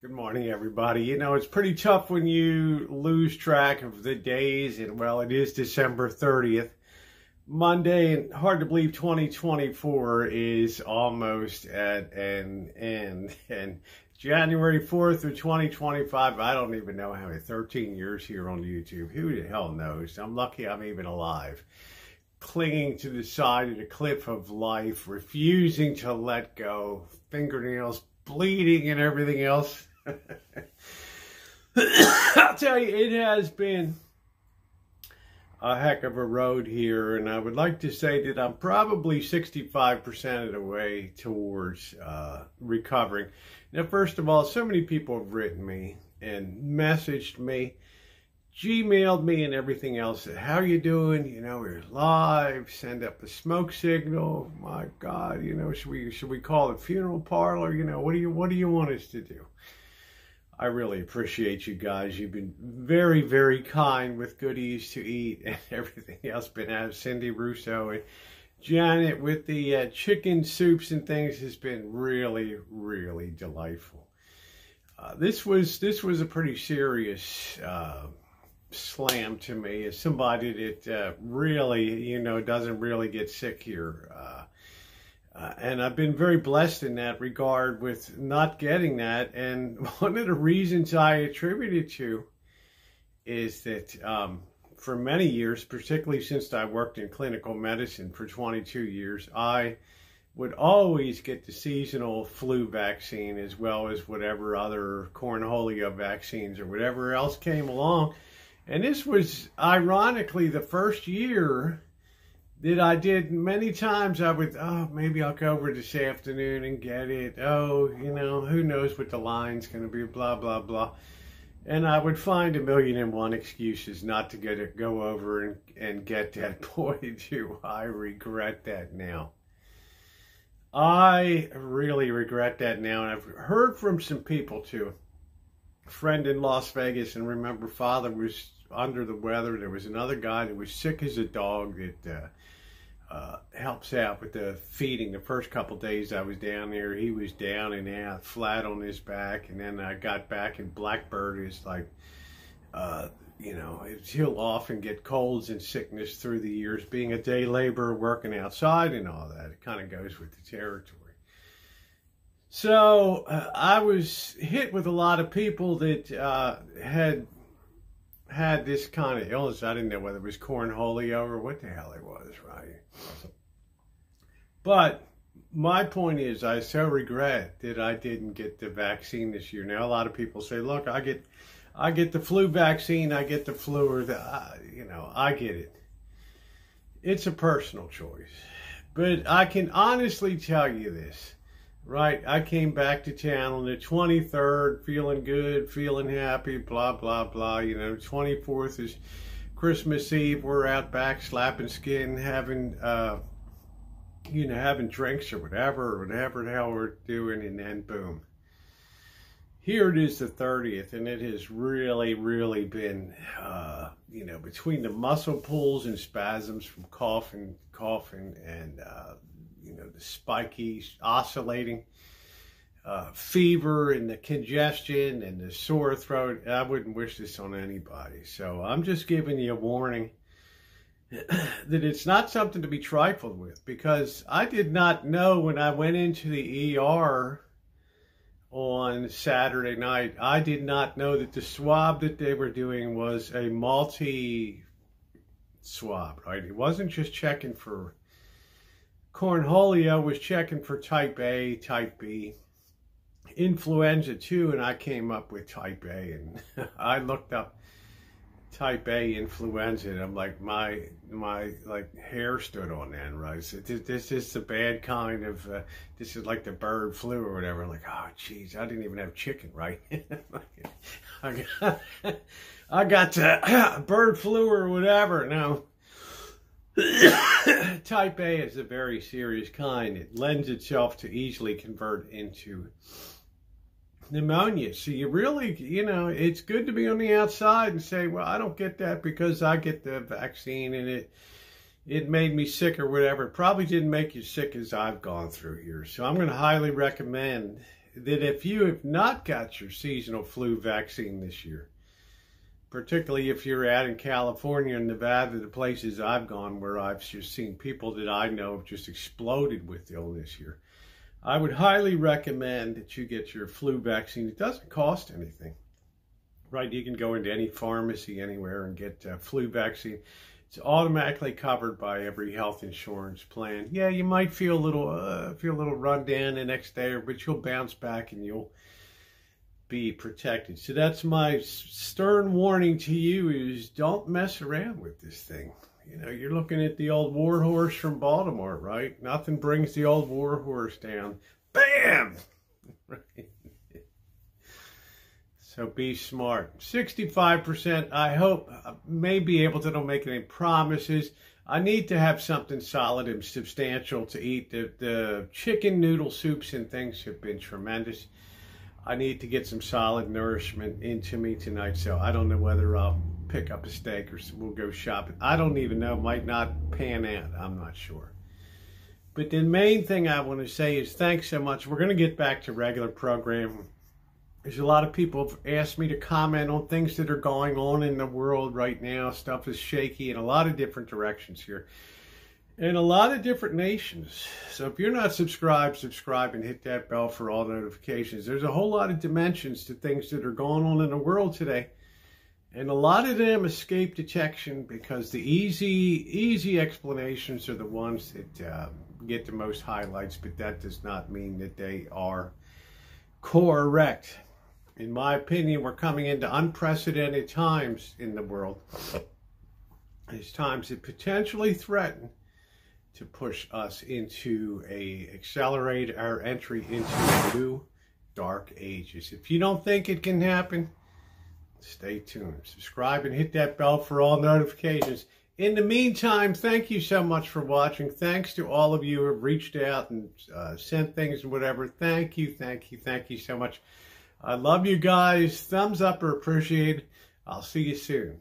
Good morning, everybody. You know, it's pretty tough when you lose track of the days, and well, it is December 30th, Monday, and hard to believe 2024 is almost at an end. And January 4th of 2025, I don't even know how many, 13 years here on YouTube. Who the hell knows? I'm lucky I'm even alive. Clinging to the side of the cliff of life, refusing to let go, fingernails bleeding and everything else. I'll tell you, it has been a heck of a road here, and I would like to say that I'm probably 65% of the way towards recovering. Now, first of all, so many people have written me and messaged me, Gmailed me and everything else. How you doing? You know, we're live. Send up a smoke signal. My God, you know, should we call it funeral parlor? You know, what do you want us to do? I really appreciate you guys. You've been very, very kind with goodies to eat and everything else. Been out Cindy Russo and Janet with the chicken soups and things has been really, really delightful. This was a pretty serious slam to me as somebody that really, you know, doesn't really get sick here. And I've been very blessed in that regard with not getting that. And one of the reasons I attribute it to is that for many years, particularly since I worked in clinical medicine for 22 years, I would always get the seasonal flu vaccine as well as whatever other cornholio vaccines or whatever else came along. And this was ironically the first year that I did. Many times I would, maybe I'll go over this afternoon and get it. Oh, you know, who knows what the line's going to be, blah, blah, blah. And I would find 1,000,001 excuses not to go over and get that. Boy, do I regret that now. I really regret that now. And I've heard from some people too. A friend in Las Vegas, and remember, father was under the weather. There was another guy that was sick as a dog that helps out with the feeding. The first couple days I was down there, he was down and out, flat on his back. And then I got back, and Blackbird is like, you know, he'll often get colds and sickness through the years, being a day laborer, working outside and all that. It kind of goes with the territory. So I was hit with a lot of people that had this kind of illness. I didn't know whether it was cornholio or what the hell it was, right? But my point is, I so regret that I didn't get the vaccine this year. Now, a lot of people say, look, I get the flu vaccine, I get the flu, or you know, I get it. It's a personal choice. But I can honestly tell you this. Right, I came back to town on the 23rd, feeling good, feeling happy, blah, blah, blah. You know, 24th is Christmas Eve. We're out back slapping skin, having, you know, having drinks or whatever the hell we're doing. And then boom. Here it is the 30th, and it has really, really been, you know, between the muscle pulls and spasms from coughing, and, you know, the spiky, oscillating fever and the congestion and the sore throat. I wouldn't wish this on anybody. So I'm just giving you a warning that it's not something to be trifled with, because I did not know when I went into the ER on Saturday night, I did not know that the swab that they were doing was a multi-swab, right? It wasn't just checking for cornholio, was checking for type A, type B, influenza too, and I came up with type A, and I looked up type A influenza, and I'm like, my like hair stood on end, right? So this is the bad kind of, this is like the bird flu or whatever. I'm like, oh geez, I didn't even have chicken, right? I got bird flu or whatever. No. Type A is a very serious kind. It lends itself to easily convert into pneumonia. So you really, you know, it's good to be on the outside and say, well, I don't get that because I get the vaccine and it made me sick or whatever. It probably didn't make you sick as I've gone through here. So I'm going to highly recommend that if you have not got your seasonal flu vaccine this year, particularly if you're out in California and Nevada, the places I've gone where I've just seen people that I know have just exploded with illness here, I would highly recommend that you get your flu vaccine. It doesn't cost anything, right? You can go into any pharmacy anywhere and get a flu vaccine. It's automatically covered by every health insurance plan. Yeah, you might feel a little run down the next day, but you'll bounce back and you'll be protected. So that's my stern warning to you: is don't mess around with this thing. You know, you're looking at the old war horse from Baltimore, right? Nothing brings the old war horse down. Bam! Right? So be smart. 65%, I hope, may be able to, don't make any promises. I need to have something solid and substantial to eat. The chicken noodle soups and things have been tremendous. I need to get some solid nourishment into me tonight, so I don't know whether I'll pick up a steak or we'll go shopping. I don't even know. Might not pan out. I'm not sure. But the main thing I want to say is thanks so much. We're going to get back to regular programming. There's a lot of people have asked me to comment on things that are going on in the world right now. Stuff is shaky in a lot of different directions here, in a lot of different nations. So if you're not subscribed, subscribe and hit that bell for all notifications. There's a whole lot of dimensions to things that are going on in the world today. And a lot of them escape detection because the easy explanations are the ones that get the most highlights, but that does not mean that they are correct. In my opinion, we're coming into unprecedented times in the world. These times that potentially threaten to push us into accelerate our entry into new dark ages. If you don't think it can happen, stay tuned. Subscribe and hit that bell for all notifications. In the meantime, thank you so much for watching. Thanks to all of you who have reached out and sent things and whatever. Thank you so much. I love you guys. Thumbs up are appreciated. I'll see you soon.